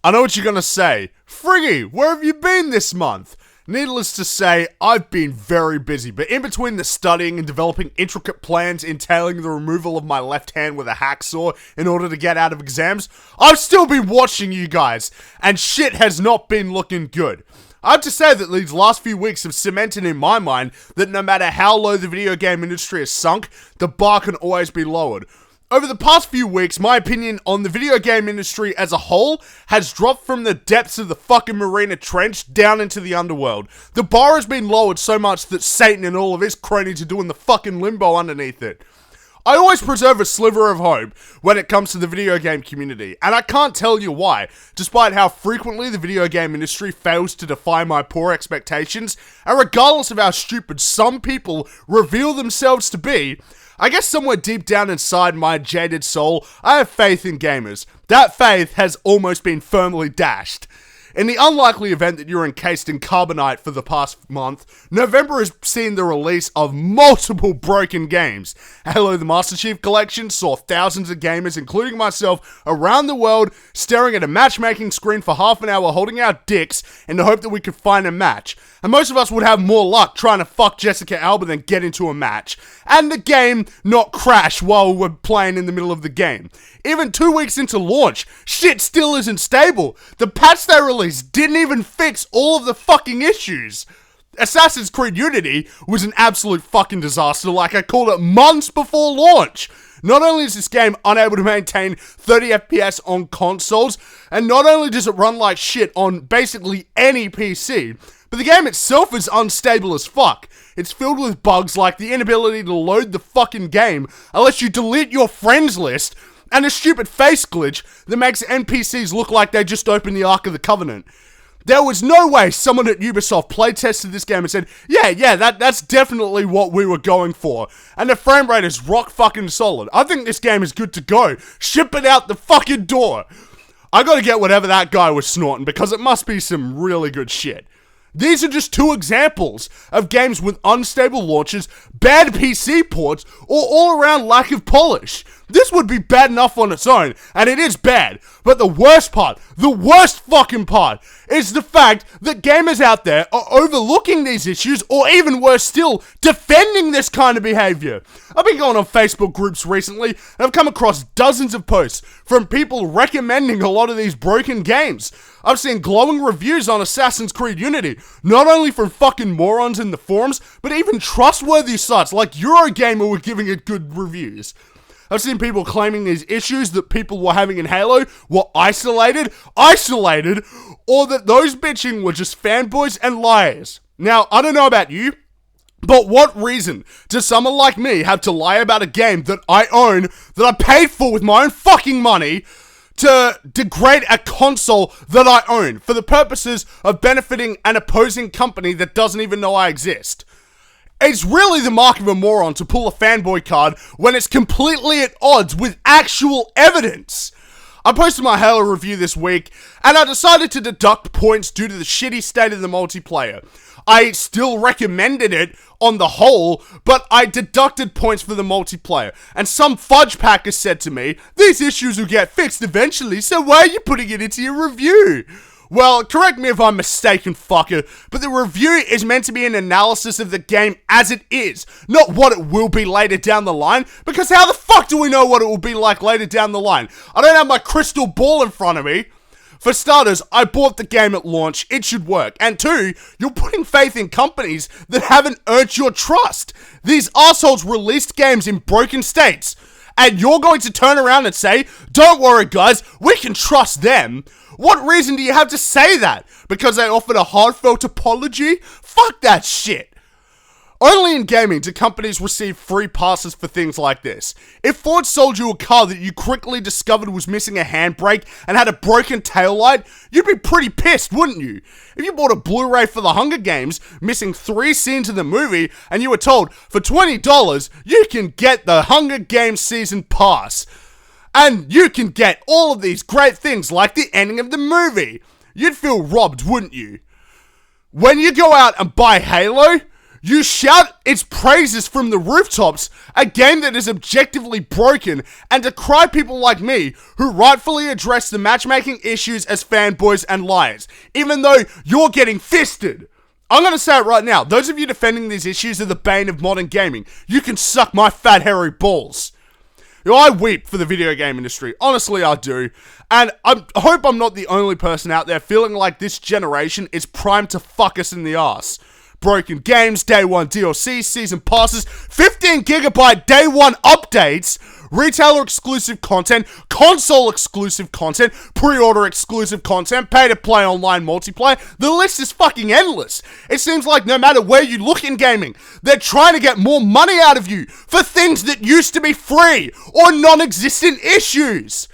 I know what you're gonna say. Fringy, where have you been this month? Needless to say, I've been very busy, but in between the studying and developing intricate plans entailing the removal of my left hand with a hacksaw in order to get out of exams, I've still been watching you guys, and shit has not been looking good. I have to say that these last few weeks have cemented in my mind that no matter how low the video game industry has sunk, the bar can always be lowered. Over the past few weeks, my opinion on the video game industry as a whole has dropped from the depths of the fucking Marina Trench down into the underworld. The bar has been lowered so much that Satan and all of his cronies are doing the fucking limbo underneath it. I always preserve a sliver of hope when it comes to the video game community, and I can't tell you why, despite how frequently the video game industry fails to defy my poor expectations, and regardless of how stupid some people reveal themselves to be, I guess somewhere deep down inside my jaded soul, I have faith in gamers. That faith has almost been firmly dashed. In the unlikely event that you're encased in carbonite for the past month, November has seen the release of multiple broken games. Halo the Master Chief Collection saw thousands of gamers, including myself, around the world staring at a matchmaking screen for half an hour holding our dicks in the hope that we could find a match. And most of us would have more luck trying to fuck Jessica Alba than get into a match. And the game not crash while we're playing in the middle of the game. Even 2 weeks into launch, shit still isn't stable. The patch they released didn't even fix all of the fucking issues. Assassin's Creed Unity was an absolute fucking disaster, like I called it months before launch. Not only is this game unable to maintain 30 FPS on consoles, and not only does it run like shit on basically any PC, but the game itself is unstable as fuck. It's filled with bugs like the inability to load the fucking game unless you delete your friends list, and a stupid face glitch that makes NPCs look like they just opened the Ark of the Covenant. There was no way someone at Ubisoft playtested this game and said, yeah, that's definitely what we were going for. And the frame rate is rock fucking solid. I think this game is good to go. Ship it out the fucking door. I gotta get whatever that guy was snorting because it must be some really good shit. These are just two examples of games with unstable launches, bad PC ports, or all-around lack of polish. This would be bad enough on its own, and it is bad. But the worst fucking part, is the fact that gamers out there are overlooking these issues, or even worse still, defending this kind of behavior. I've been going on Facebook groups recently, and I've come across dozens of posts from people recommending a lot of these broken games. I've seen glowing reviews on Assassin's Creed Unity, not only from fucking morons in the forums, but even trustworthy sites like Eurogamer were giving it good reviews. I've seen people claiming these issues that people were having in Halo were isolated, or that those bitching were just fanboys and liars. Now, I don't know about you, but what reason does someone like me have to lie about a game that I own, that I paid for with my own fucking money, to degrade a console that I own for the purposes of benefiting an opposing company that doesn't even know I exist? It's really the mark of a moron to pull a fanboy card when it's completely at odds with actual evidence. I posted my Halo review this week, and I decided to deduct points due to the shitty state of the multiplayer. I still recommended it on the whole, but I deducted points for the multiplayer. And some fudge packer said to me, these issues will get fixed eventually, so why are you putting it into your review? Well, correct me if I'm mistaken, fucker, but the review is meant to be an analysis of the game as it is, not what it will be later down the line, because how the fuck do we know what it will be like later down the line? I don't have my crystal ball in front of me. For starters, I bought the game at launch, it should work. And two, you're putting faith in companies that haven't earned your trust. These assholes released games in broken states, and you're going to turn around and say, don't worry guys, we can trust them. What reason do you have to say that? Because they offered a heartfelt apology? Fuck that shit. Only in gaming do companies receive free passes for things like this. If Ford sold you a car that you quickly discovered was missing a handbrake and had a broken taillight, you'd be pretty pissed, wouldn't you? If you bought a Blu-ray for the Hunger Games, missing 3 scenes in the movie, and you were told, for $20, you can get the Hunger Games Season Pass. And you can get all of these great things like the ending of the movie. You'd feel robbed, wouldn't you? When you go out and buy Halo, You shout its praises from the rooftops, a game that is objectively broken, and decry people like me who rightfully address the matchmaking issues as fanboys and liars, even though you're getting fisted. I'm gonna say it right now, those of you defending these issues are the bane of modern gaming. You can suck my fat hairy balls. I weep for the video game industry, honestly I do, and I hope I'm not the only person out there feeling like this generation is primed to fuck us in the ass. Broken games, day one DLC, season passes, 15GB day one updates, retailer exclusive content, console exclusive content, pre-order exclusive content, pay to play online multiplayer. The list is fucking endless. It seems like no matter where you look in gaming, they're trying to get more money out of you for things that used to be free or non-existent issues.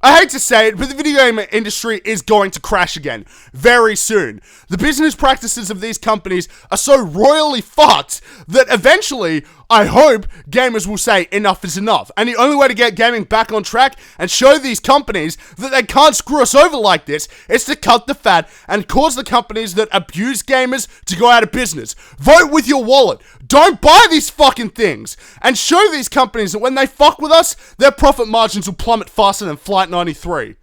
I hate to say it, but the video game industry is going to crash again, very soon. The business practices of these companies are so royally fucked that eventually, I hope, gamers will say enough is enough. And the only way to get gaming back on track and show these companies that they can't screw us over like this is to cut the fat and cause the companies that abuse gamers to go out of business. Vote with your wallet. Don't buy these fucking things. And show these companies that when they fuck with us, their profit margins will plummet faster than Flight 93.